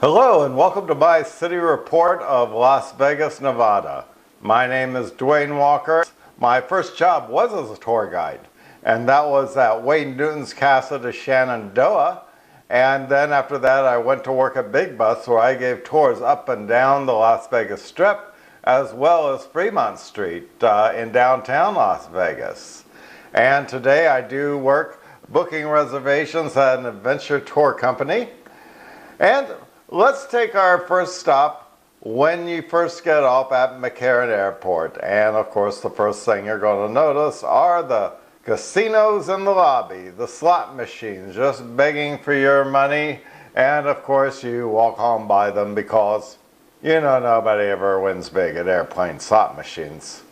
Hello and welcome to my city report of Las Vegas, Nevada. My name is Dwayne Walker. My first job was as a tour guide, and that was at Wayne Newton's Casa de Shenandoah. And then after that I went to work at Big Bus, where I gave tours up and down the Las Vegas Strip, as well as Fremont Street in downtown Las Vegas. And today I do work booking reservations at an adventure tour company. And let's take our first stop when you first get off at McCarran Airport. And of course, the first thing you're going to notice are the casinos in the lobby, the slot machines just begging for your money. And of course, you walk on by them because, you know, nobody ever wins big at airplane slot machines.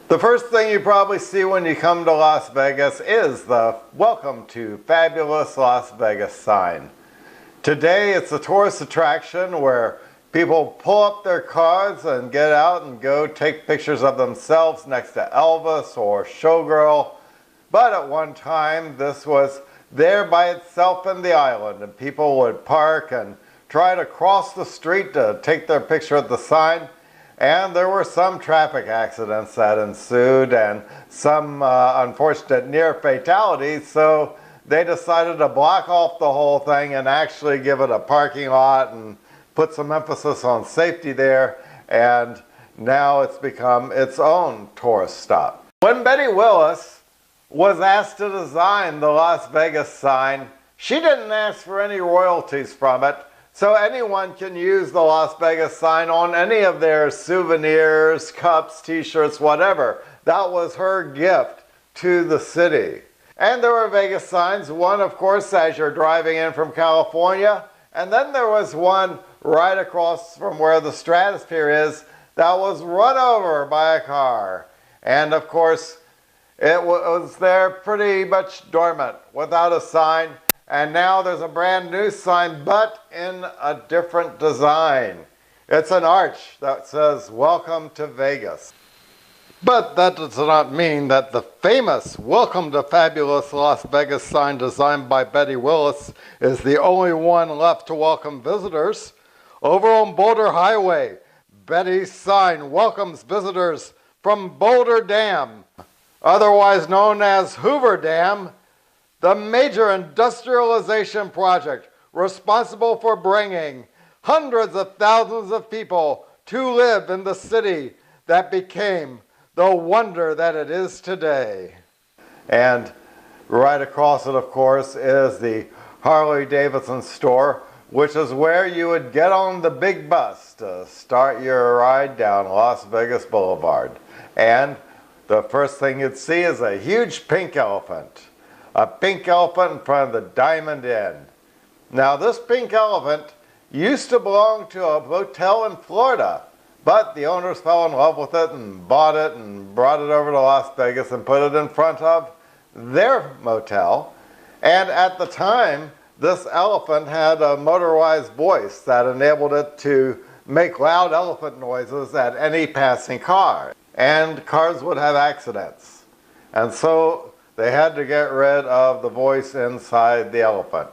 The first thing you probably see when you come to Las Vegas is the "Welcome to Fabulous Las Vegas" sign. Today it's a tourist attraction where people pull up their cars and get out and go take pictures of themselves next to Elvis or Showgirl. But at one time this was there by itself in the island, and people would park and try to cross the street to take their picture at the sign. And there were some traffic accidents that ensued and some unfortunate near fatalities, so they decided to block off the whole thing and actually give it a parking lot and put some emphasis on safety there, and now it's become its own tourist stop. When Betty Willis was asked to design the Las Vegas sign, she didn't ask for any royalties from it, so anyone can use the Las Vegas sign on any of their souvenirs, cups, t-shirts, whatever. That was her gift to the city. And there were Vegas signs, one of course as you're driving in from California, and then there was one right across from where the Stratosphere is that was run over by a car. And of course it was there pretty much dormant without a sign, and now there's a brand new sign but in a different design. It's an arch that says "Welcome to Vegas." But that does not mean that the famous "Welcome to Fabulous Las Vegas" sign designed by Betty Willis is the only one left to welcome visitors. Over on Boulder Highway, Betty's sign welcomes visitors from Boulder Dam, otherwise known as Hoover Dam, the major industrialization project responsible for bringing hundreds of thousands of people to live in the city that became the wonder that it is today. And right across it, of course, is the Harley-Davidson store, which is where you would get on the big bus to start your ride down Las Vegas Boulevard. And the first thing you'd see is a huge pink elephant. A pink elephant in front of the Diamond Inn. Now, this pink elephant used to belong to a hotel in Florida, but the owners fell in love with it and bought it and brought it over to Las Vegas and put it in front of their motel. And at the time, this elephant had a motorized voice that enabled it to make loud elephant noises at any passing car. And cars would have accidents. And so they had to get rid of the voice inside the elephant.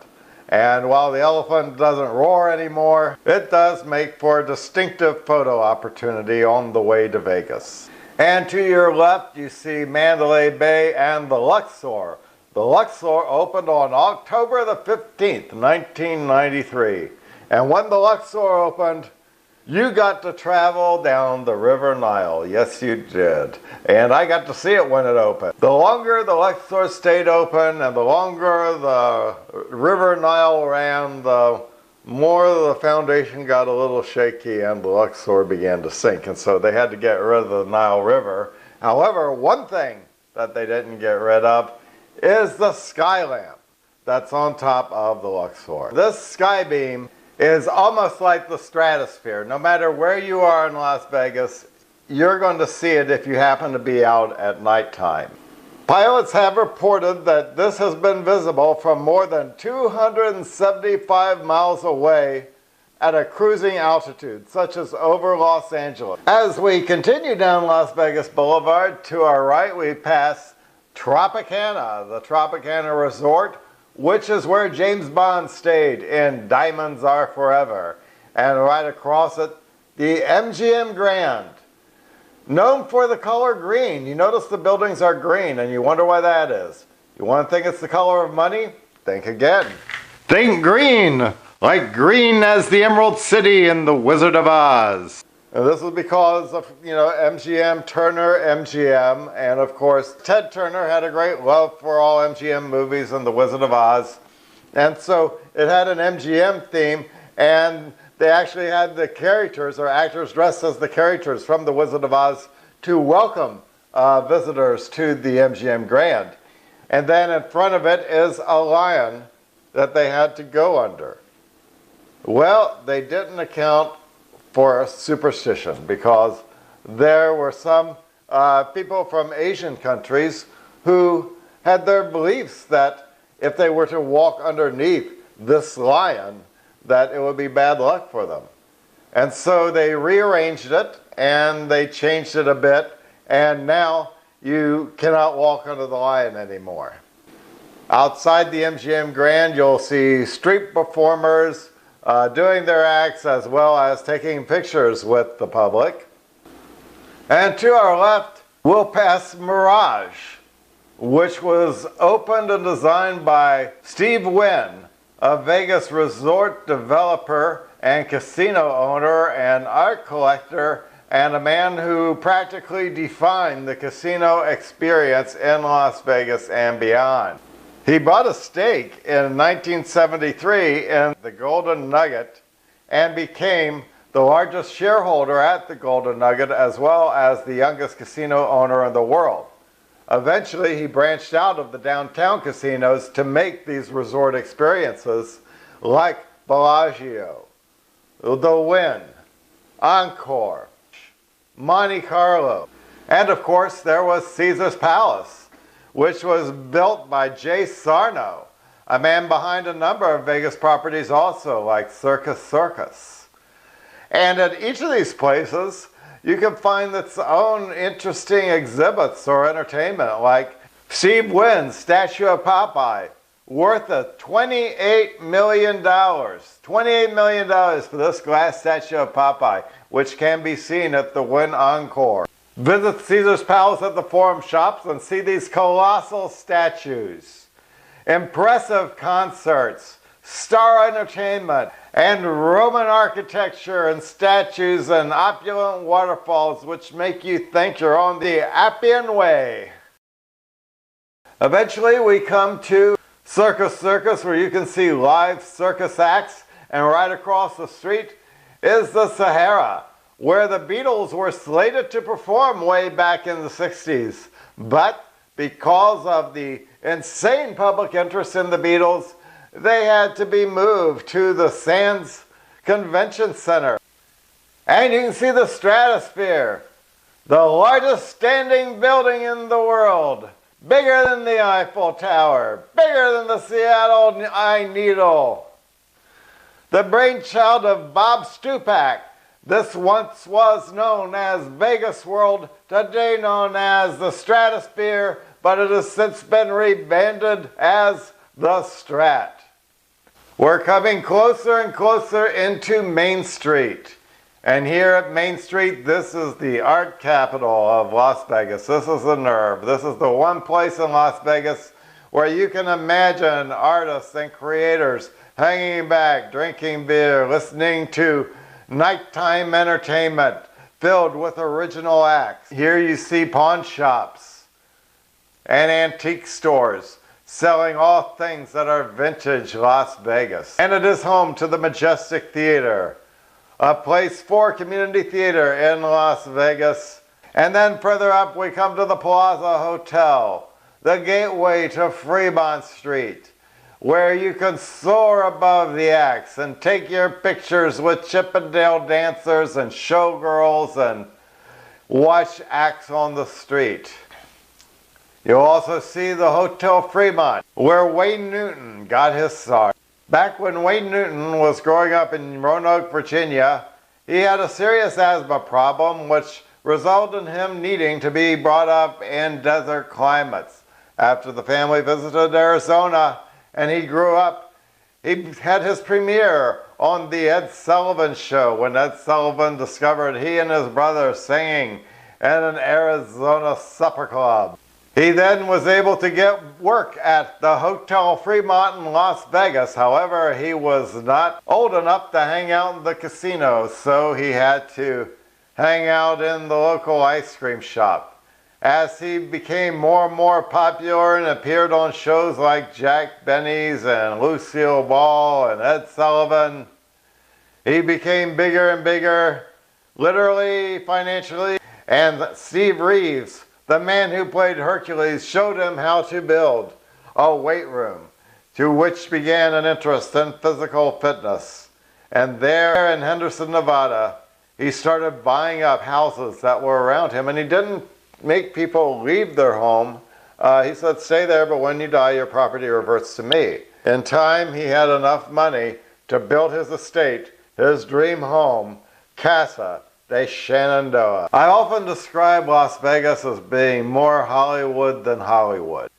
And while the elephant doesn't roar anymore, it does make for a distinctive photo opportunity on the way to Vegas. And to your left, you see Mandalay Bay and the Luxor. The Luxor opened on October the 15th, 1993. And when the Luxor opened, you got to travel down the River Nile. Yes, you did. And I got to see it when it opened. The longer the Luxor stayed open and the longer the River Nile ran, the more the foundation got a little shaky and the Luxor began to sink. And so they had to get rid of the Nile River. However, one thing that they didn't get rid of is the sky lamp that's on top of the Luxor. This sky beam is almost like the Stratosphere. No matter where you are in Las Vegas, you're going to see it if you happen to be out at nighttime. Pilots have reported that this has been visible from more than 275 miles away at a cruising altitude, such as over Los Angeles. As we continue down Las Vegas Boulevard, to our right we pass Tropicana, the Tropicana Resort, which is where James Bond stayed in Diamonds Are Forever. And right across it, the MGM Grand, known for the color green. You notice the buildings are green, and you wonder why that is. You want to think it's the color of money? Think again. Think green, like green as the Emerald City in The Wizard of Oz. And this is because of, MGM, Turner, MGM, and of course, Ted Turner had a great love for all MGM movies and The Wizard of Oz. And so it had an MGM theme, and they actually had the characters or actors dressed as the characters from The Wizard of Oz to welcome visitors to the MGM Grand. And then in front of it is a lion that they had to go under. Well, they didn't account for superstition because there were some people from Asian countries who had their beliefs that if they were to walk underneath this lion, that it would be bad luck for them. And so they rearranged it and they changed it a bit, and now you cannot walk under the lion anymore. Outside the MGM Grand, you'll see street performers doing their acts as well as taking pictures with the public. And to our left, we'll pass Mirage, which was opened and designed by Steve Wynn, a Vegas resort developer and casino owner and art collector, and a man who practically defined the casino experience in Las Vegas and beyond. He bought a stake in 1973 in the Golden Nugget and became the largest shareholder at the Golden Nugget, as well as the youngest casino owner in the world. Eventually, he branched out of the downtown casinos to make these resort experiences like Bellagio, the Wynn, Encore, Monte Carlo, and of course there was Caesar's Palace, which was built by Jay Sarno, a man behind a number of Vegas properties also, like Circus Circus. And at each of these places, you can find its own interesting exhibits or entertainment, like Steve Wynn's statue of Popeye, worth $28 million. $28 million for this glass statue of Popeye, which can be seen at the Wynn Encore. Visit Caesar's Palace at the Forum Shops and see these colossal statues, impressive concerts, star entertainment, and Roman architecture and statues and opulent waterfalls which make you think you're on the Appian Way. Eventually we come to Circus Circus, where you can see live circus acts, and right across the street is the Sahara, where the Beatles were slated to perform way back in the 60s. But because of the insane public interest in the Beatles, they had to be moved to the Sands Convention Center. And you can see the Stratosphere, the largest standing building in the world, bigger than the Eiffel Tower, bigger than the Seattle Eye Needle. The brainchild of Bob Stupak. This once was known as Vegas World, today known as the Stratosphere, but it has since been rebranded as the Strat. We're coming closer and closer into Main Street. And here at Main Street, this is the art capital of Las Vegas. This is the nerve. This is the one place in Las Vegas where you can imagine artists and creators hanging back, drinking beer, listening to nighttime entertainment filled with original acts. Here you see pawn shops and antique stores selling all things that are vintage Las Vegas. And it is home to the Majestic Theater, a place for community theater in Las Vegas. And then further up we come to the Plaza Hotel, the gateway to Fremont Street, where you can soar above the acts and take your pictures with Chippendale dancers and showgirls and watch acts on the street. You'll also see the Hotel Fremont, where Wayne Newton got his start. Back when Wayne Newton was growing up in Roanoke, Virginia, he had a serious asthma problem which resulted in him needing to be brought up in desert climates. After the family visited Arizona and he grew up. He had his premiere on the Ed Sullivan Show when Ed Sullivan discovered he and his brother singing in an Arizona supper club. He then was able to get work at the Hotel Fremont in Las Vegas. However, he was not old enough to hang out in the casino, so he had to hang out in the local ice cream shop. As he became more and more popular and appeared on shows like Jack Benny's and Lucille Ball and Ed Sullivan, he became bigger and bigger, literally, financially. And Steve Reeves, the man who played Hercules, showed him how to build a weight room, to which began an interest in physical fitness. And there in Henderson, Nevada, he started buying up houses that were around him, and he didn't make people leave their home. He said, stay there, but when you die, your property reverts to me. In time, he had enough money to build his estate, his dream home, Casa de Shenandoah. I often describe Las Vegas as being more Hollywood than Hollywood.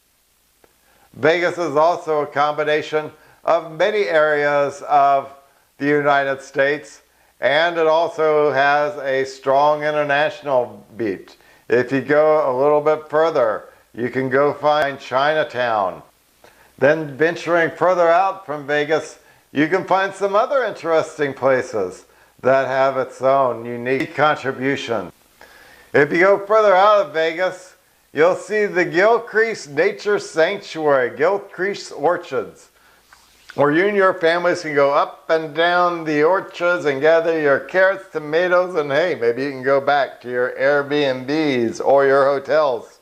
Vegas is also a combination of many areas of the United States, and it also has a strong international beat. If you go a little bit further, you can go find Chinatown. Then venturing further out from Vegas, you can find some other interesting places that have its own unique contribution. If you go further out of Vegas, you'll see the Gilcrease Nature Sanctuary, Gilcrease Orchards, where you and your families can go up and down the orchards and gather your carrots, tomatoes, and hey, maybe you can go back to your Airbnbs or your hotels,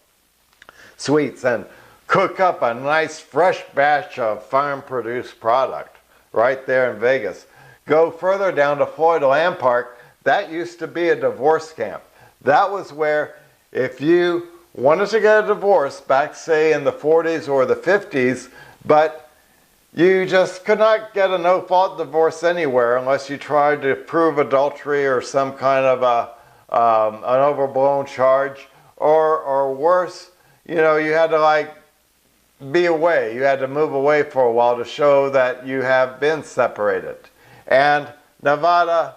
suites, and cook up a nice fresh batch of farm-produced product right there in Vegas. Go further down to Floyd Land Park. That used to be a divorce camp. That was where if you wanted to get a divorce back, say, in the 40s or the 50s, but you just could not get a no-fault divorce anywhere unless you tried to prove adultery or some kind of an overblown charge, or worse, you know, you had to be away. You had to move away for a while to show that you have been separated. And Nevada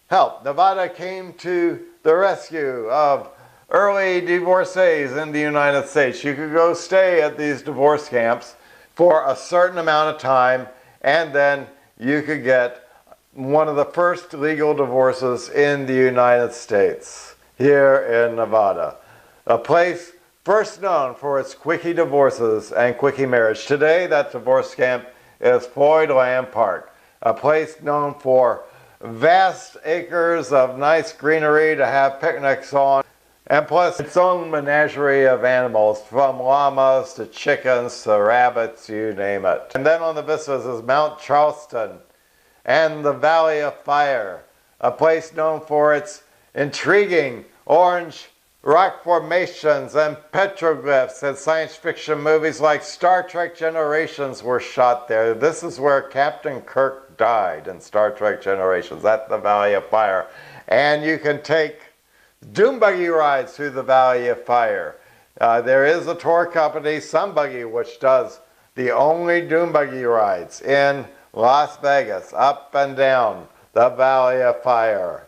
helped. Nevada came to the rescue of early divorcees in the United States. You could go stay at these divorce camps for a certain amount of time, and then you could get one of the first legal divorces in the United States, here in Nevada. A place first known for its quickie divorces and quickie marriage. Today, that divorce camp is Floyd Land Park, a place known for vast acres of nice greenery to have picnics on, and plus its own menagerie of animals, from llamas to chickens to rabbits, you name it. And then on the vistas is Mount Charleston and the Valley of Fire, a place known for its intriguing orange rock formations and petroglyphs, and science fiction movies like Star Trek Generations were shot there. This is where Captain Kirk died in Star Trek Generations, at the Valley of Fire. And you can take dune buggy rides through the Valley of Fire. There is a tour company, Sun Buggy, which does the only dune buggy rides in Las Vegas, up and down the Valley of Fire.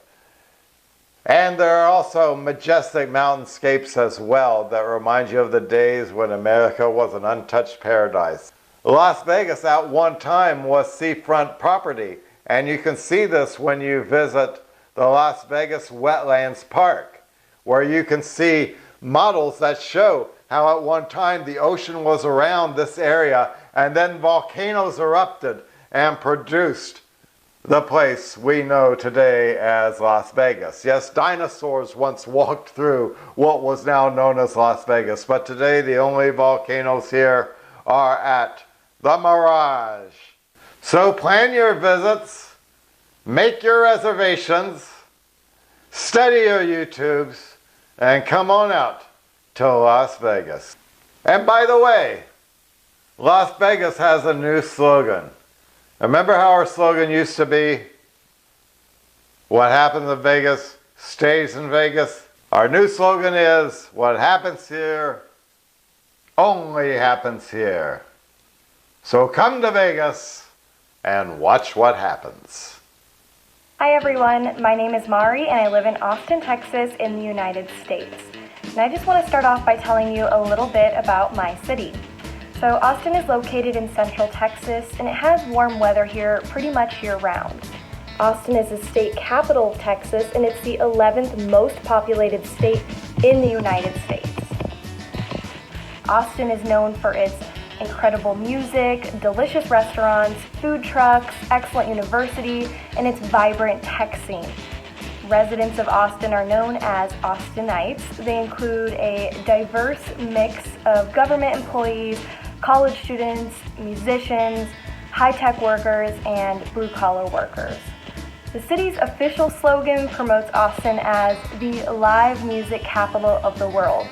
And there are also majestic mountainscapes as well that remind you of the days when America was an untouched paradise. Las Vegas at one time was seafront property, and you can see this when you visit the Las Vegas Wetlands Park, where you can see models that show how at one time the ocean was around this area, and then volcanoes erupted and produced the place we know today as Las Vegas. Yes, dinosaurs once walked through what was now known as Las Vegas, but today the only volcanoes here are at the Mirage. So plan your visits, make your reservations, study your YouTubes, and come on out to Las Vegas. And by the way, Las Vegas has a new slogan. Remember how our slogan used to be, what happens in Vegas stays in Vegas? Our new slogan is, what happens here only happens here. So come to Vegas and watch what happens. Hi everyone, my name is Mari and I live in Austin, Texas in the United States. And I just want to start off by telling you a little bit about my city. So Austin is located in central Texas and it has warm weather here pretty much year-round. Austin is the state capital of Texas and it's the 11th most populated state in the United States. Austin is known for its incredible music, delicious restaurants, food trucks, excellent university, and its vibrant tech scene. Residents of Austin are known as Austinites. They include a diverse mix of government employees, college students, musicians, high-tech workers, and blue-collar workers. The city's official slogan promotes Austin as the live music capital of the world.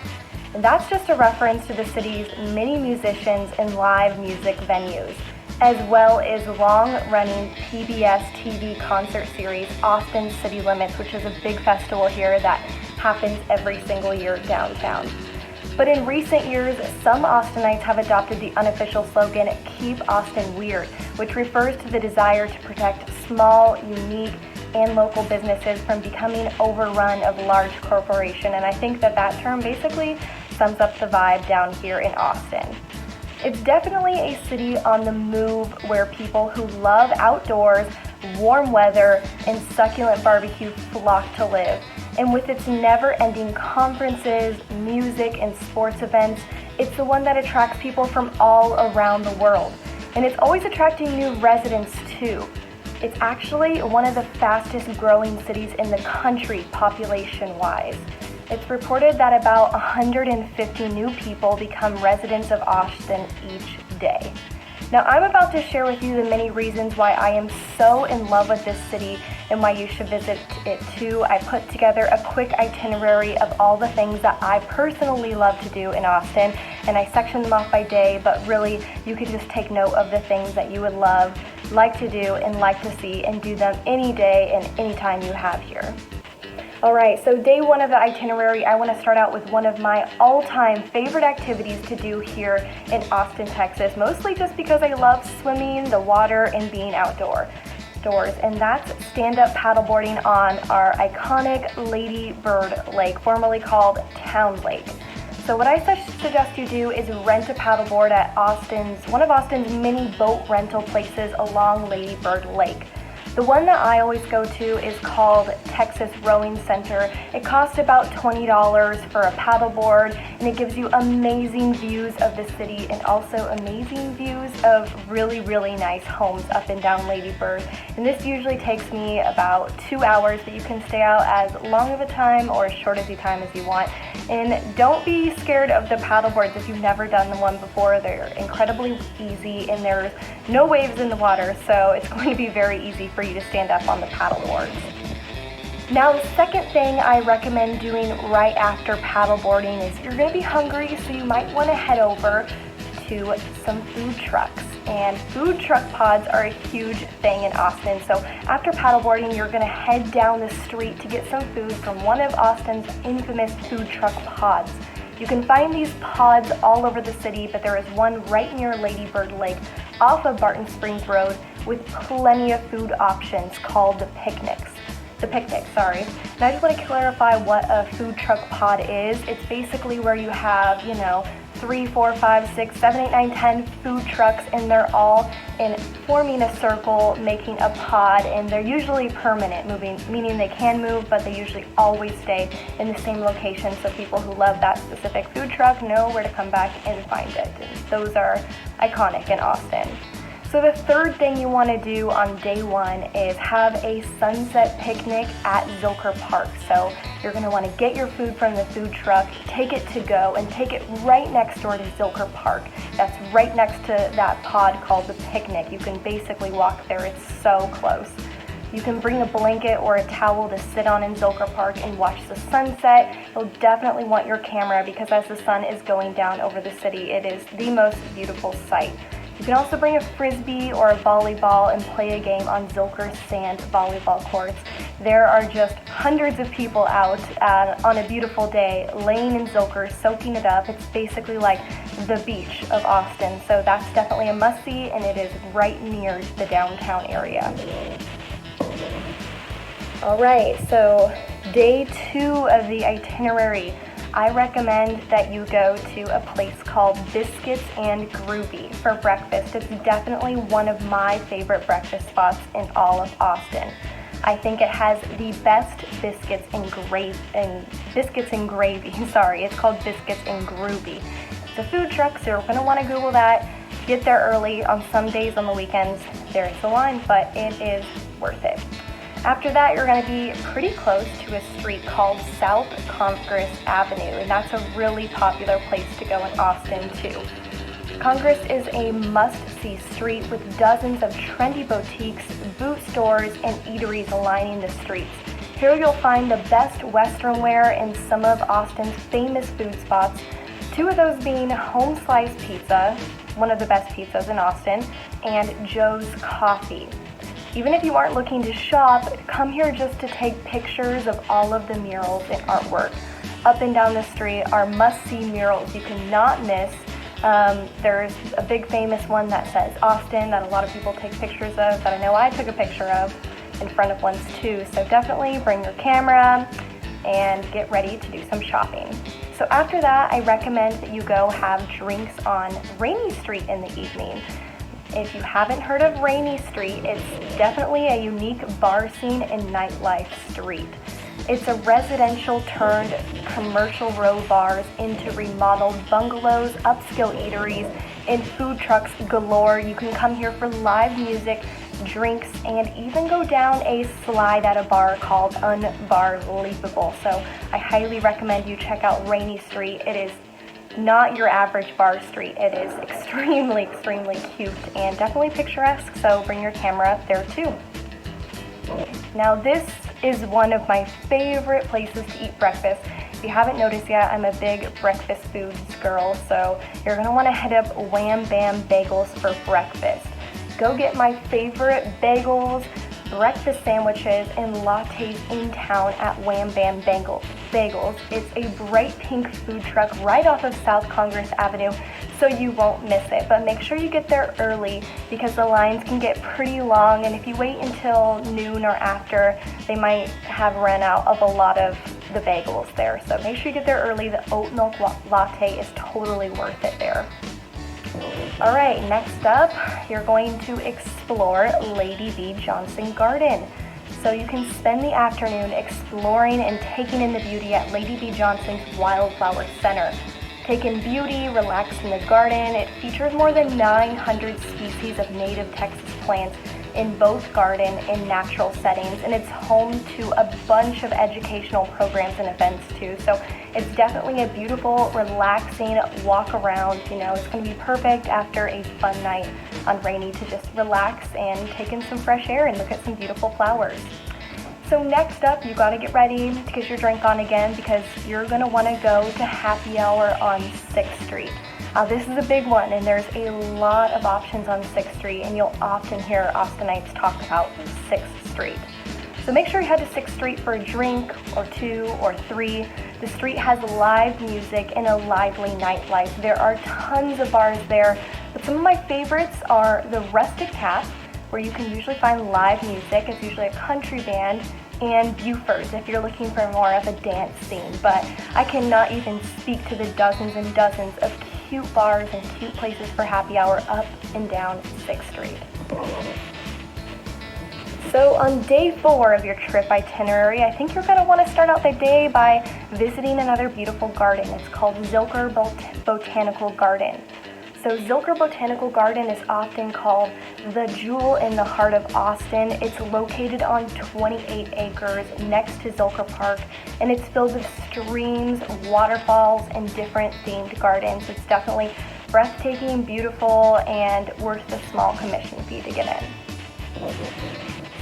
And that's just a reference to the city's many musicians and live music venues, as well as long-running PBS TV concert series, Austin City Limits, which is a big festival here that happens every single year downtown. But in recent years, some Austinites have adopted the unofficial slogan, Keep Austin Weird, which refers to the desire to protect small, unique, and local businesses from becoming overrun of large corporation. And I think that term basically sums up the vibe down here in Austin. It's definitely a city on the move where people who love outdoors, warm weather, and succulent barbecue flock to live. And with its never-ending conferences, music, and sports events, it's the one that attracts people from all around the world. And it's always attracting new residents too. It's actually one of the fastest growing cities in the country population-wise. It's reported that about 150 new people become residents of Austin each day. Now I'm about to share with you the many reasons why I am so in love with this city and why you should visit it too. I put together a quick itinerary of all the things that I personally love to do in Austin, and I sectioned them off by day, but really you could just take note of the things that you would love, like to do, and like to see, and do them any day and any time you have here. Alright, so day one of the itinerary, I want to start out with one of my all-time favorite activities to do here in Austin, Texas, mostly just because I love swimming, the water, and being outdoors. And that's stand-up paddleboarding on our iconic Lady Bird Lake, formerly called Town Lake. So what I suggest you do is rent a paddleboard at one of Austin's many boat rental places along Lady Bird Lake. The one that I always go to is called Texas Rowing Center. It costs about $20 for a paddleboard, and it gives you amazing views of the city and also amazing views of really, really nice homes up and down Lady Bird. And this usually takes me about 2 hours, but you can stay out as long of a time or as short as you want. And don't be scared of the paddleboards if you've never done the one before. They're incredibly easy and there's no waves in the water, so it's going to be very easy for you to stand up on the paddleboards. Now the second thing I recommend doing right after paddleboarding is you're going to be hungry, so you might want to head over to some food trucks. And food truck pods are a huge thing in Austin. So after paddleboarding, you're going to head down the street to get some food from one of Austin's infamous food truck pods. You can find these pods all over the city, but there is one right near Lady Bird Lake off of Barton Springs Road with plenty of food options called the Picnic. And I just want to clarify what a food truck pod is. It's basically where you have, 3, 4, 5, 6, 7, 8, 9, 10 food trucks, and they're all forming a circle, making a pod, and they're usually permanent, meaning they can move, but they usually always stay in the same location, so people who love that specific food truck know where to come back and find it. And those are iconic in Austin. So the third thing you want to do on day one is have a sunset picnic at Zilker Park. So you're going to want to get your food from the food truck, take it to go, and take it right next door to Zilker Park. That's right next to that pod called the Picnic. You can basically walk there. It's so close. You can bring a blanket or a towel to sit on in Zilker Park and watch the sunset. You'll definitely want your camera because as the sun is going down over the city, it is the most beautiful sight. You can also bring a frisbee or a volleyball and play a game on Zilker sand volleyball courts. There are just hundreds of people out on a beautiful day laying in Zilker, soaking it up. It's basically like the beach of Austin, so that's definitely a must-see, and it is right near the downtown area. All right, so day 2 of the itinerary. I recommend that you go to a place called Biscuits and Groovy for breakfast. It's definitely one of my favorite breakfast spots in all of Austin. I think it has the best biscuits and gravy. Sorry, it's called Biscuits and Groovy. It's a food truck, so you're gonna want to Google that. Get there early. On some days on the weekends, there's a line, but it is worth it. After that, you're going to be pretty close to a street called South Congress Avenue, and that's a really popular place to go in Austin too. Congress is a must-see street with dozens of trendy boutiques, boot stores, and eateries lining the streets. Here you'll find the best Western wear and some of Austin's famous food spots, 2 of those being Home Slice Pizza, one of the best pizzas in Austin, and Joe's Coffee. Even if you aren't looking to shop, come here just to take pictures of all of the murals and artwork. Up and down the street are must-see murals you cannot miss. There's a big famous one that says Austin that a lot of people take pictures of, that I know I took a picture of in front of ones too. So definitely bring your camera and get ready to do some shopping. So after that, I recommend that you go have drinks on Rainey Street in the evening. If you haven't heard of Rainey Street, it's definitely a unique bar scene and nightlife street. It's a residential turned commercial row bars into remodeled bungalows, upscale eateries, and food trucks galore. You can come here for live music, drinks, and even go down a slide at a bar called Unbarleapable. So I highly recommend you check out Rainey Street. It is not your average bar street. It is extremely, extremely cute and definitely picturesque, so bring your camera there too. Now this is one of my favorite places to eat breakfast. If you haven't noticed yet, I'm a big breakfast foods girl, so you're gonna wanna head up Wham Bam Bagels for breakfast. Go get my favorite bagels, breakfast sandwiches, and lattes in town at Wham Bam Bagels. It's a bright pink food truck right off of South Congress Avenue, so you won't miss it. But make sure you get there early because the lines can get pretty long, and if you wait until noon or after, they might have run out of a lot of the bagels there. So make sure you get there early. The oat milk latte is totally worth it there. All right, next up, you're going to explore Lady B. Johnson Garden. So you can spend the afternoon exploring and taking in the beauty at Lady B. Johnson's Wildflower Center. Take in beauty, relax in the garden. It features more than 900 species of native Texas plants in both garden and natural settings, and it's home to a bunch of educational programs and events too. So it's definitely a beautiful, relaxing walk around. You know, it's going to be perfect after a fun night on Rainy to just relax and take in some fresh air and look at some beautiful flowers. So next up, you got to get ready to get your drink on again because you're going to want to go to happy hour on 6th Street. This is a big one, and there's a lot of options on 6th Street, and you'll often hear Austinites talk about 6th Street. So make sure you head to 6th Street for a drink, or 2, or 3. The street has live music and a lively nightlife. There are tons of bars there, but some of my favorites are the Rustic Tap, where you can usually find live music. It's usually a country band, and Buford's if you're looking for more of a dance scene. But I cannot even speak to the dozens and dozens of cute bars and cute places for happy hour up and down 6th Street. So on day 4 of your trip itinerary, I think you're going to want to start out the day by visiting another beautiful garden. It's called Zilker Botanical Garden. So Zilker Botanical Garden is often called the jewel in the heart of Austin. It's located on 28 acres next to Zilker Park, and it's filled with streams, waterfalls, and different themed gardens. It's definitely breathtaking, beautiful, and worth the small commission fee to get in.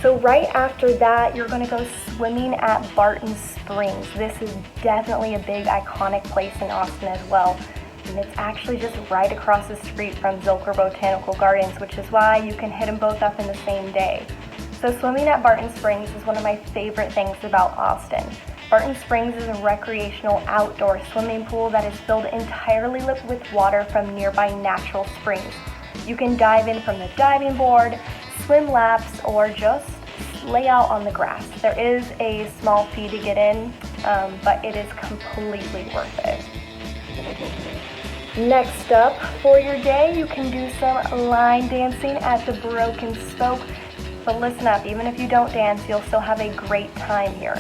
So right after that, you're going to go swimming at Barton Springs. This is definitely a big iconic place in Austin as well. and it's actually just right across the street from Zilker Botanical Gardens, which is why you can hit them both up in the same day. So swimming at Barton Springs is one of my favorite things about Austin. Barton Springs is a recreational outdoor swimming pool that is filled entirely with water from nearby natural springs. You can dive in from the diving board, swim laps, or just lay out on the grass. There is a small fee to get in, but it is completely worth it. Next up, for your day, you can do some line dancing at the Broken Spoke. But listen up, even if you don't dance, you'll still have a great time here.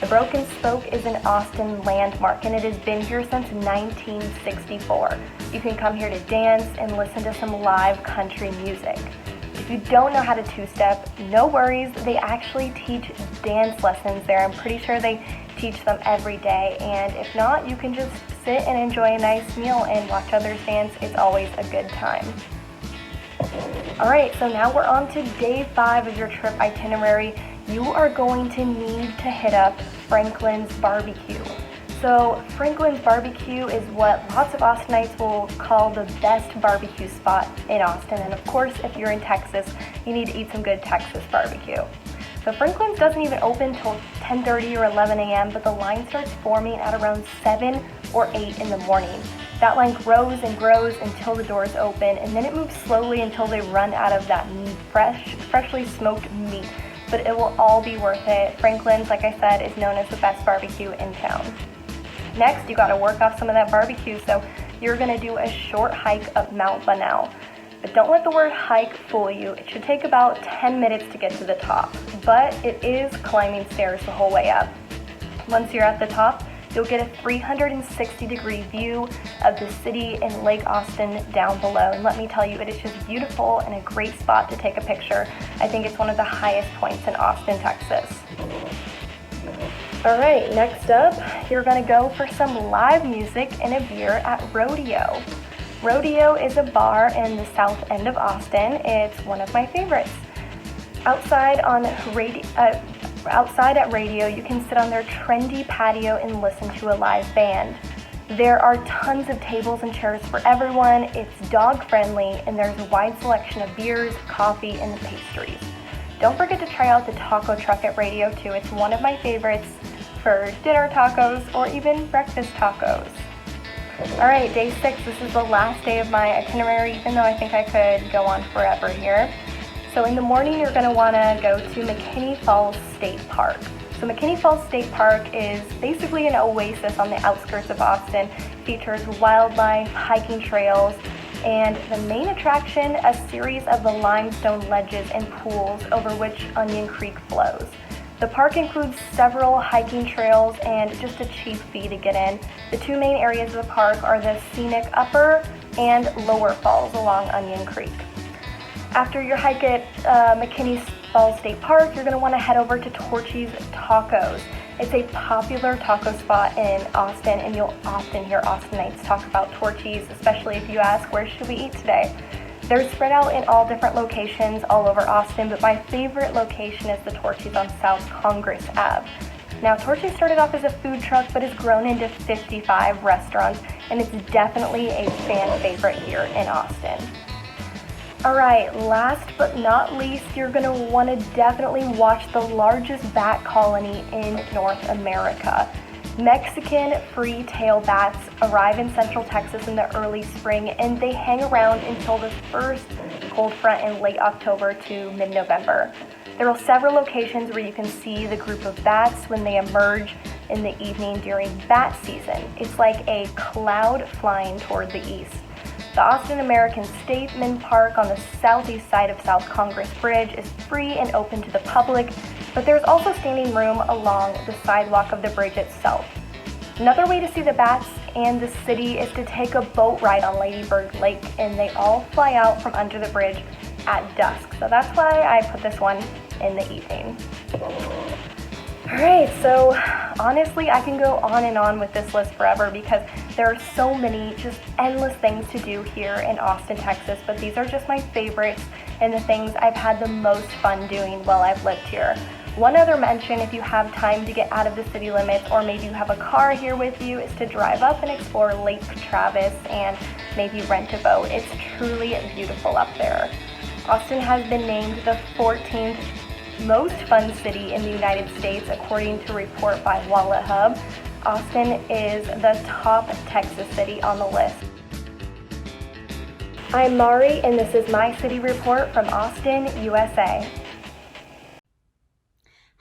The Broken Spoke is an Austin landmark, and it has been here since 1964. You can come here to dance and listen to some live country music. If you don't know how to two-step, no worries. They actually teach dance lessons there. I'm pretty sure they teach them every day. And if not, you can just sit and enjoy a nice meal and watch others dance. It's always a good time. Alright, so now we're on to day 5 of your trip itinerary. You are going to need to hit up Franklin's Barbecue. So Franklin's Barbecue is what lots of Austinites will call the best barbecue spot in Austin. And of course, if you're in Texas, you need to eat some good Texas barbecue. So Franklin's doesn't even open till 10:30 or 11 a.m., but the line starts forming at around 7 or 8 in the morning. That line grows and grows until the doors open, and then it moves slowly until they run out of that freshly smoked meat. But it will all be worth it. Franklin's, like I said, is known as the best barbecue in town. Next, you gotta work off some of that barbecue, so you're gonna do a short hike up Mount Bunnell. But don't let the word hike fool you. It should take about 10 minutes to get to the top, but it is climbing stairs the whole way up. Once you're at the top, you'll get a 360-degree view of the city and Lake Austin down below. And let me tell you, it is just beautiful and a great spot to take a picture. I think it's one of the highest points in Austin, Texas. All right, next up, you're gonna go for some live music and a beer at Rodeo. Rodeo is a bar in the south end of Austin. It's one of my favorites. Outside at Radio, you can sit on their trendy patio and listen to a live band. There are tons of tables and chairs for everyone. It's dog-friendly, and there's a wide selection of beers, coffee, and pastries. Don't forget to try out the taco truck at Radio too. It's one of my favorites for dinner tacos or even breakfast tacos. All right, day 6, this is the last day of my itinerary, even though I think I could go on forever here. So in the morning, you're gonna wanna go to McKinney Falls State Park. So McKinney Falls State Park is basically an oasis on the outskirts of Austin. It features wildlife, hiking trails, and the main attraction, a series of the limestone ledges and pools over which Onion Creek flows. The park includes several hiking trails and just a cheap fee to get in. The two main areas of the park are the scenic Upper and Lower Falls along Onion Creek. After your hike at McKinney Falls State Park, you're going to want to head over to Torchy's Tacos. It's a popular taco spot in Austin, and you'll often hear Austinites talk about Torchy's, especially if you ask, where should we eat today? They're spread out in all different locations all over Austin, but my favorite location is the Torchy's on South Congress Ave. Now, Torchy's started off as a food truck, but has grown into 55 restaurants, and it's definitely a fan favorite here in Austin. All right, last but not least, you're gonna wanna definitely watch the largest bat colony in North America. Mexican free-tail bats arrive in central Texas in the early spring, and they hang around until the first cold front in late October to mid-November. There are several locations where you can see the group of bats when they emerge in the evening during bat season. It's like a cloud flying toward the east. The Austin American Statesman Park on the southeast side of South Congress Bridge is free and open to the public, but there's also standing room along the sidewalk of the bridge itself. Another way to see the bats and the city is to take a boat ride on Lady Bird Lake, and they all fly out from under the bridge at dusk. So that's why I put this one in the evening. Alright, so honestly, I can go on and on with this list forever because there are so many just endless things to do here in Austin, Texas, but these are just my favorites and the things I've had the most fun doing while I've lived here. One other mention, if you have time to get out of the city limits, or maybe you have a car here with you, is to drive up and explore Lake Travis and maybe rent a boat. It's truly beautiful up there. Austin has been named the 14th most fun city in the United States, according to a report by WalletHub. Austin is the top Texas city on the list. I'm Mari, and this is my city report from Austin, USA.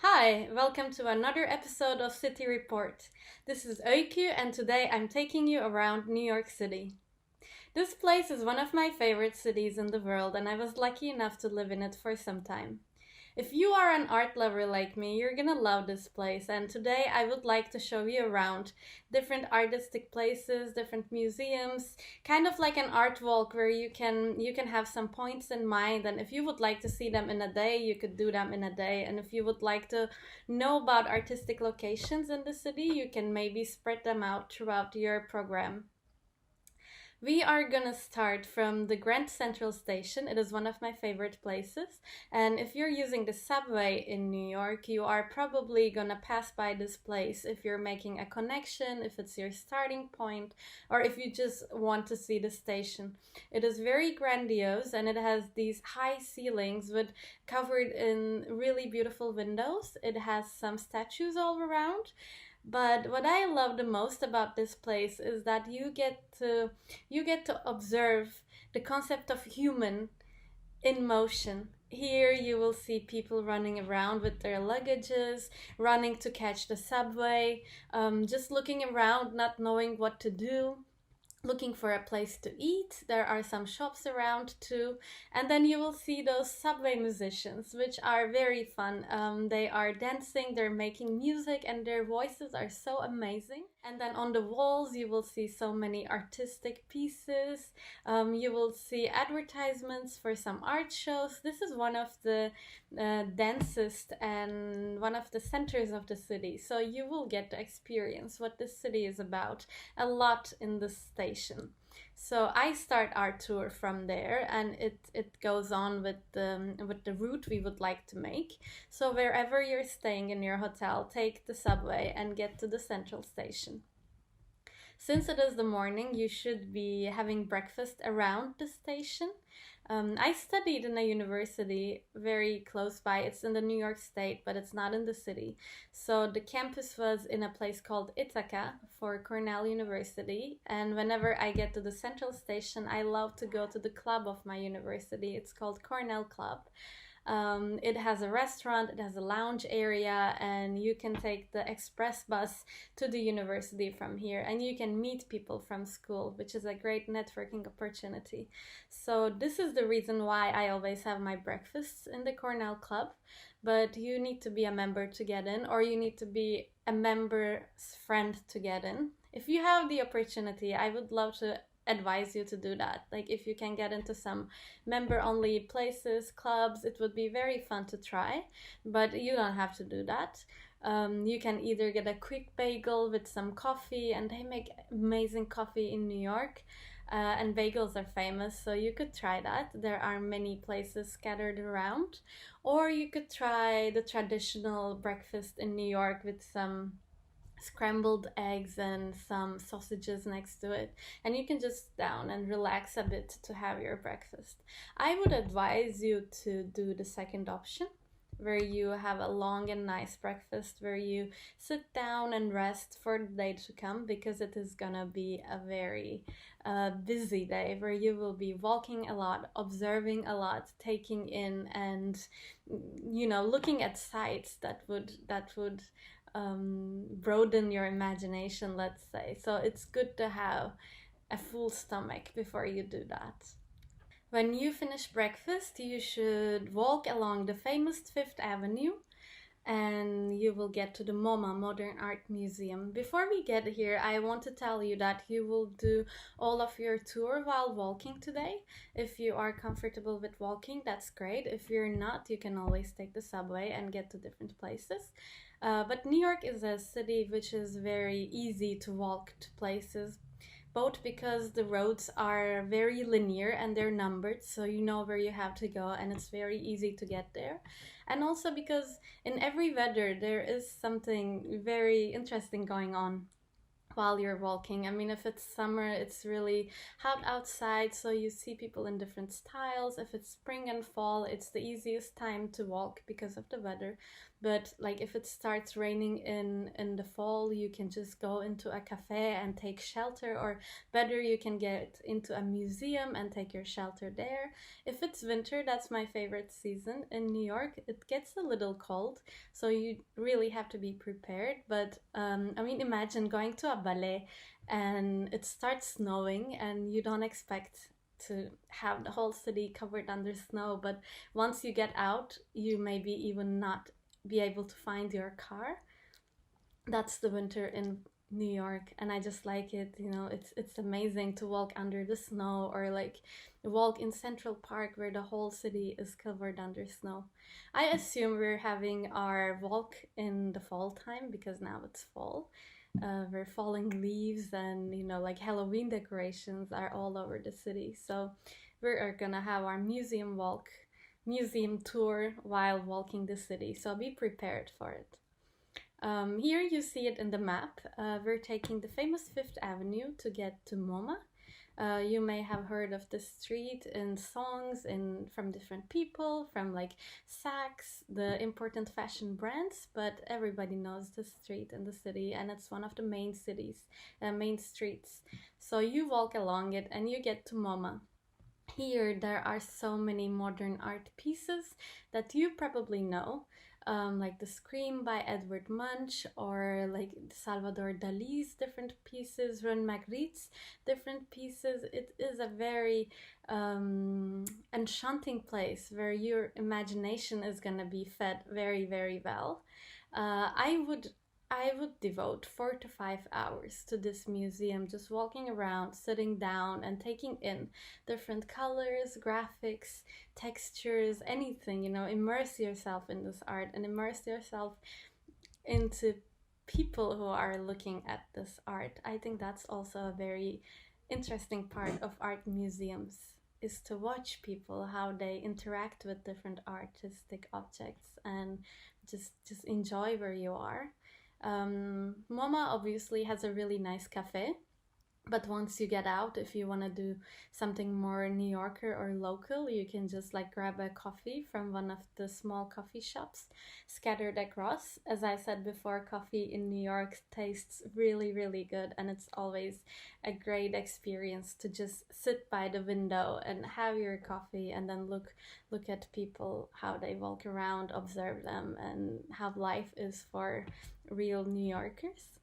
Hi, welcome to another episode of City Report. This is Öykü, and today I'm taking you around New York City. This place is one of my favorite cities in the world, and I was lucky enough to live in it for some time. If you are an art lover like me, you're gonna love this place, and today I would like to show you around different artistic places, different museums, kind of like an art walk where you can have some points in mind, and if you would like to see them in a day, you could do them in a day, and if you would like to know about artistic locations in the city, you can maybe spread them out throughout your program. We are gonna start from the Grand Central Station. It is one of my favorite places. And if you're using the subway in New York, you are probably gonna pass by this place if you're making a connection, if it's your starting point, or if you just want to see the station. It is very grandiose and it has these high ceilings with covered in really beautiful windows. It has some statues all around. But what I love the most about this place is that you get to observe the concept of human in motion. Here you will see people running around with their luggages, running to catch the subway, just looking around, not knowing what to do, looking for a place to eat. There are some shops around too, and then you will see those subway musicians, which are very fun. They are dancing, they're making music, and their voices are so amazing. And then on the walls you will see so many artistic pieces. You will see advertisements for some art shows. This is one of the densest and one of the centers of the city, so you will get to experience what this city is about a lot in the station. So I start our tour from there, and it goes on with the route we would like to make. So wherever you're staying in your hotel, take the subway and get to the central station. Since it is the morning, you should be having breakfast around the station. I studied in a university very close by. It's in the New York State, but it's not in the city. So the campus was in a place called Ithaca for Cornell University. And whenever I get to the central station, I love to go to the club of my university. It's called Cornell Club. It has a restaurant, it has a lounge area, and you can take the express bus to the university from here, and you can meet people from school, which is a great networking opportunity. So this is the reason why I always have my breakfasts in the Cornell Club, but you need to be a member to get in, or you need to be a member's friend to get in. If you have the opportunity, I would love to advise you to do that. Like, if you can get into some member only places, clubs, it would be very fun to try, but you don't have to do that. You can either get a quick bagel with some coffee, and they make amazing coffee in New York, and bagels are famous, so you could try that. There are many places scattered around. Or you could try the traditional breakfast in New York with some scrambled eggs and some sausages next to it, and you can just sit down and relax a bit to have your breakfast. I would advise you to do the second option, where you have a long and nice breakfast, where you sit down and rest for the day to come, because it is gonna be a very busy day where you will be walking a lot, observing a lot, taking in, and looking at sights that would broaden your imagination, let's say. So it's good to have a full stomach before you do that. When you finish breakfast, you should walk along the famous Fifth Avenue, and you will get to the MoMA, Modern Art Museum. Before we get here, I want to tell you that you will do all of your tour while walking today. If you are comfortable with walking, that's great. If you're not, you can always take the subway and get to different places. But New York is a city which is very easy to walk to places, both because the roads are very linear and they're numbered, so you know where you have to go and it's very easy to get there. And also because in every weather there is something very interesting going on while you're walking. I mean, if it's summer, it's really hot outside, so you see people in different styles. If it's spring and fall, it's the easiest time to walk because of the weather. But like if it starts raining in the fall, you can just go into a cafe and take shelter, or better, you can get into a museum and take your shelter there. If it's winter, that's my favorite season in New York. It gets a little cold, so you really have to be prepared. But I mean, imagine going to a ballet and it starts snowing and you don't expect to have the whole city covered under snow, but once you get out, you maybe even not be able to find your car. That's the winter in New York, and I just like it. You know, it's amazing to walk under the snow, or like walk in Central Park where the whole city is covered under snow. I assume we're having our walk in the fall time because now it's fall. We're falling leaves, and you know, like Halloween decorations are all over the city. So we're gonna have our museum tour while walking the city. So be prepared for it. Here you see it in the map. We're taking the famous Fifth Avenue to get to MoMA. You may have heard of this street in songs from different people, from like Saks, the important fashion brands, but everybody knows the street in the city, and it's one of the main streets. So you walk along it and you get to MoMA. Here there are so many modern art pieces that you probably know, like the Scream by Edward Munch, or like Salvador Dali's different pieces, Ron Magritte's different pieces. It is a very enchanting place where your imagination is gonna be fed very, very well. I would devote 4 to 5 hours to this museum, just walking around, sitting down, and taking in different colors, graphics, textures, anything, you know, immerse yourself in this art and immerse yourself into people who are looking at this art. I think that's also a very interesting part of art museums, is to watch people, how they interact with different artistic objects, and just enjoy where you are. MoMA obviously has a really nice cafe, but once you get out, if you want to do something more New Yorker or local, you can just like grab a coffee from one of the small coffee shops scattered across. As I said before, coffee in New York tastes really, really good, and it's always a great experience to just sit by the window and have your coffee and then look at people, how they walk around, observe them, and how life is for real New Yorkers.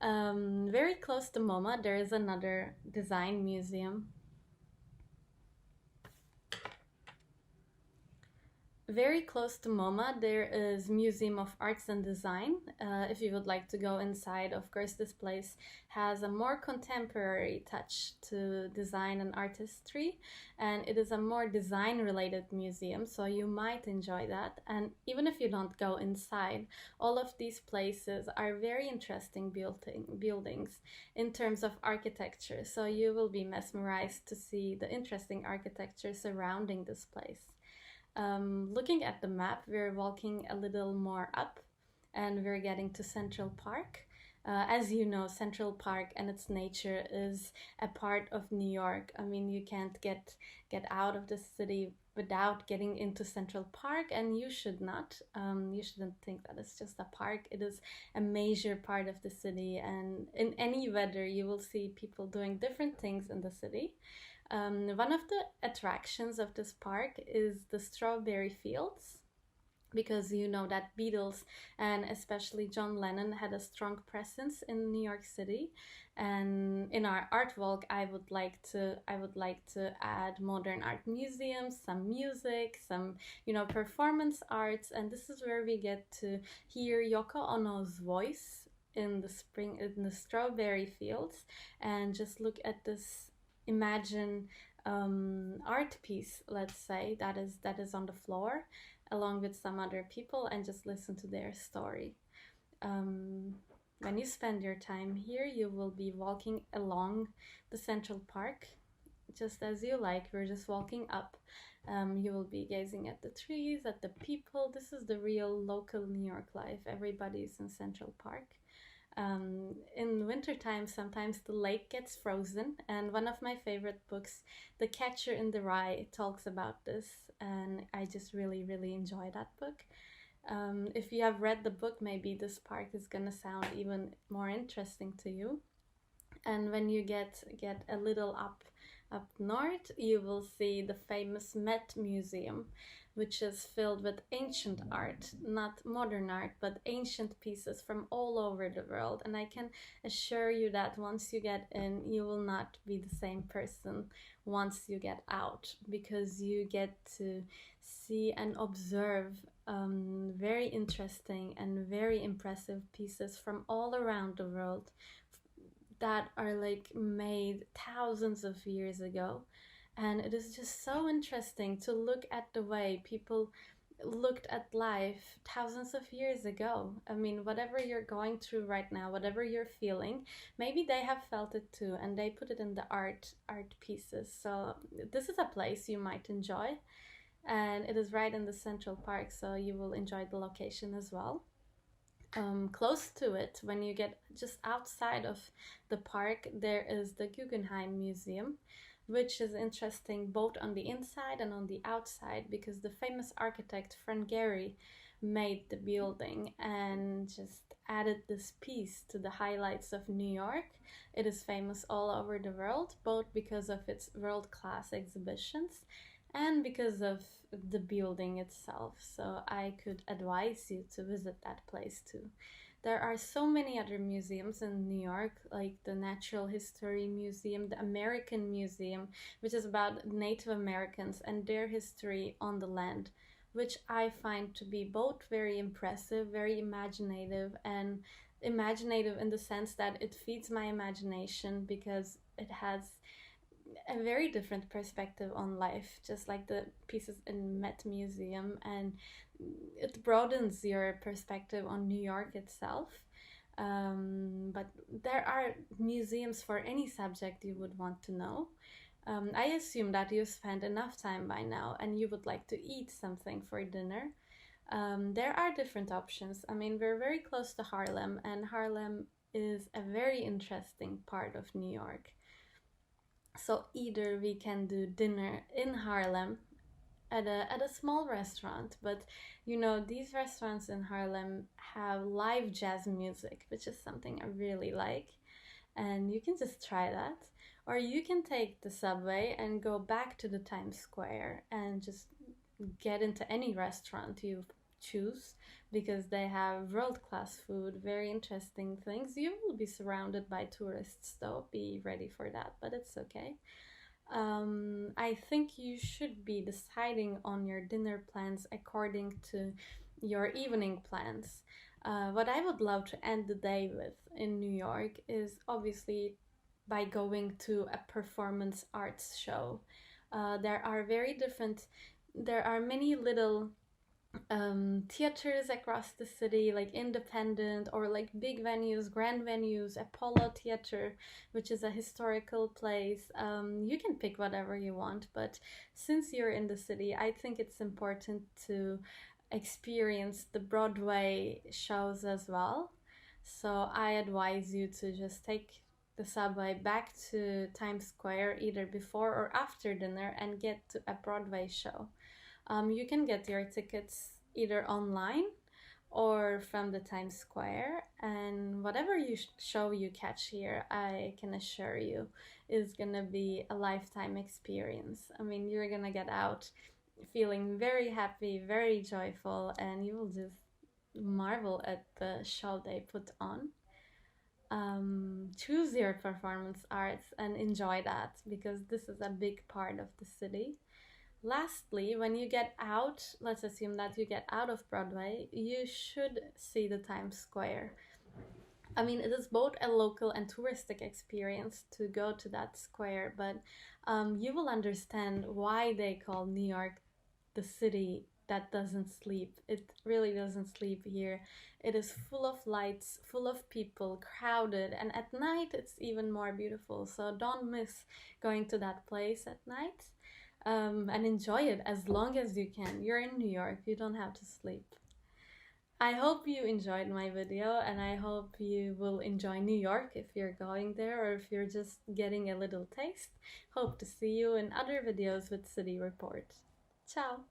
Very close to MoMA, there is another design museum. Very close to MoMA, there is Museum of Arts and Design. If you would like to go inside, of course, this place has a more contemporary touch to design and artistry, and it is a more design-related museum, so you might enjoy that. And even if you don't go inside, all of these places are very interesting buildings in terms of architecture, so you will be mesmerized to see the interesting architecture surrounding this place. Looking at the map, we're walking a little more up and we're getting to Central Park. As you know, Central Park and its nature is a part of New York. I mean, you can't get out of the city without getting into Central Park, and you should not. You shouldn't think that it's just a park. It is a major part of the city, and in any weather, you will see people doing different things in the city. One of the attractions of this park is the strawberry fields, because you know that Beatles and especially John Lennon had a strong presence in New York City. And in our art walk, I would like to add modern art museums, some music, some performance arts, and this is where we get to hear Yoko Ono's voice in the strawberry fields, and just look at this imagine art piece, let's say, that is on the floor along with some other people, and just listen to their story. When you spend your time here, you will be walking along the Central Park just as you like. We're just walking up, You will be gazing at the trees, at the people. This is the real local New York life. Everybody's in Central Park. In wintertime, sometimes the lake gets frozen, and one of my favorite books, The Catcher in the Rye, talks about this, and I just really, really enjoy that book. If you have read the book, maybe this park is gonna sound even more interesting to you. And when you get a little up north, you will see the famous Met Museum, which is filled with ancient art, not modern art, but ancient pieces from all over the world. And I can assure you that once you get in, you will not be the same person once you get out, because you get to see and observe very interesting and very impressive pieces from all around the world that are like made thousands of years ago. And it is just so interesting to look at the way people looked at life thousands of years ago. I mean, whatever you're going through right now, whatever you're feeling, maybe they have felt it too, and they put it in the art pieces. So this is a place you might enjoy, and it is right in the Central Park, so you will enjoy the location as well. Close to it, when you get just outside of the park, there is the Guggenheim Museum, which is interesting both on the inside and on the outside, because the famous architect Frank Gehry made the building and just added this piece to the highlights of New York. It is famous all over the world, both because of its world-class exhibitions and because of the building itself. So I could advise you to visit that place too. There are so many other museums in New York, like the Natural History Museum, the American Museum, which is about Native Americans and their history on the land, which I find to be both very impressive, very imaginative, and imaginative in the sense that it feeds my imagination because it has a very different perspective on life, just like the pieces in Met Museum, and it broadens your perspective on New York itself. But there are museums for any subject you would want to know. I assume that you've spent enough time by now and you would like to eat something for dinner. There are different options. I mean, we're very close to Harlem, and Harlem is a very interesting part of New York. So either we can do dinner in Harlem at a small restaurant, but you know, these restaurants in Harlem have live jazz music, which is something I really like, and you can just try that. Or you can take the subway and go back to the Times Square and just get into any restaurant you choose, because they have world-class food, very interesting things. You will be surrounded by tourists though, be ready for that, but it's okay. I think you should be deciding on your dinner plans according to your evening plans. What I would love to end the day with in New York is obviously by going to a performance arts show. There are many little theaters across the city, like independent or like big venues, grand venues, Apollo Theater, which is a historical place. You can pick whatever you want, but since you're in the city, I think it's important to experience the Broadway shows as well. So I advise you to just take the subway back to Times Square either before or after dinner and get to a Broadway show. You can get your tickets either online or from the Times Square, and whatever show you catch here, I can assure you is gonna be a lifetime experience. I mean, you're gonna get out feeling very happy, very joyful, and you will just marvel at the show they put on. Choose your performance arts and enjoy that, because this is a big part of the city. Lastly, when you get out, let's assume that you get out of Broadway, you should see the Times Square. I mean, it is both a local and touristic experience to go to that square, but you will understand why they call New York the city that doesn't sleep. It really doesn't sleep here. It is full of lights, full of people, crowded, and at night it's even more beautiful. So don't miss going to that place at night. and enjoy it as long as you can. You're in New York, you don't have to sleep. I hope you enjoyed my video, and I hope you will enjoy New York if you're going there or if you're just getting a little taste. Hope to see you in other videos with City Report. Ciao!